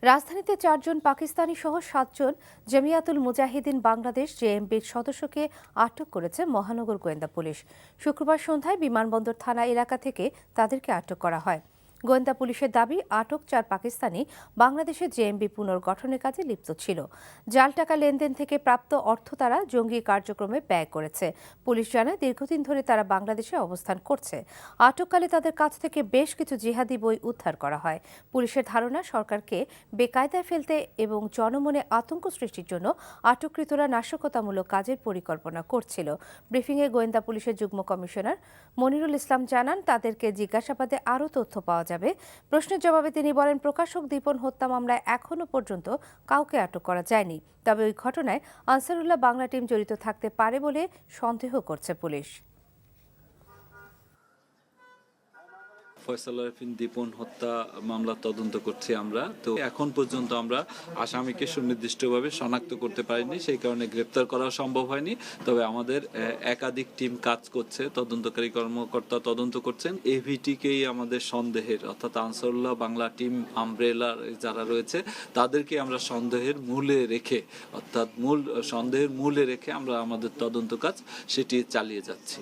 রাজধানীতে ৪ জন পাকিস্তানি সহ ৭ জন জামিয়াতুল মুজাহিদিন বাংলাদেশ জেএমবির সদস্যকে আটক করেছে মহানগর গোয়েন্দা পুলিশ। শুক্রবার সন্ধ্যায় বিমানবন্দর থানা এলাকা থেকে তাদেরকে আটক করা হয়। গোয়েন্দা পুলিশের দাবি, আটক ৪ পাকিস্তানি বাংলাদেশের জেএমবি পুনর্গঠনের কাজে লিপ্ত ছিল। জাল টাকা লেনদেন থেকে প্রাপ্ত অর্থ তারা জঙ্গি কার্যক্রমে ব্যয় করেছে। পুলিশ জানায়, দীর্ঘদিন ধরে তারা বাংলাদেশে অবস্থান করছে। আটককালে তাদের কাছ থেকে বেশ কিছু জিহাদি বই উদ্ধার করা হয়। পুলিশের ধারণা, সরকারকে বেকায়দায় ফেলতে এবং জনমনে আতঙ্ক সৃষ্টির জন্য আটককৃতরা নাশকতামূলক কাজের পরিকল্পনা করছিল। ব্রিফিংয়ে গোয়েন্দা পুলিশের যুগ্ম কমিশনার মনিরুল ইসলাম জানান, তাদেরকে জিজ্ঞাসাবাদে আরও তথ্য পাওয়া যাবে। প্রশ্নের জবাবে তিনি বলেন, প্রকাশক দীপন হত্যা মামলায় এখনও পর্যন্ত কাউকে আটক করা যায়নি। তবে ওই ঘটনায় আনসারুল্লাহ বাংলা টিম জড়িত থাকতে পারে বলে সন্দেহ করছে পুলিশ। ফয়সাল আরেফিন দীপন হত্যা মামলা তদন্ত করছি আমরা। তো এখন পর্যন্ত আমরা আসামিকে সুনির্দিষ্টভাবে শনাক্ত করতে পারিনি, সেই কারণে গ্রেপ্তার করা সম্ভব হয়নি। তবে আমাদের একাধিক টিম কাজ করছে, তদন্তকারী কর্মকর্তা তদন্ত করছেন। এভিটিকেই আমাদের সন্দেহের, অর্থাৎ আনসারুল্লাহ বাংলা টিম আমব্রেলার যারা রয়েছে তাদেরকে আমরা সন্দেহের মূলে রেখে, অর্থাৎ সন্দেহের মূলে রেখে আমরা আমাদের তদন্ত কাজ সেটি চালিয়ে যাচ্ছি।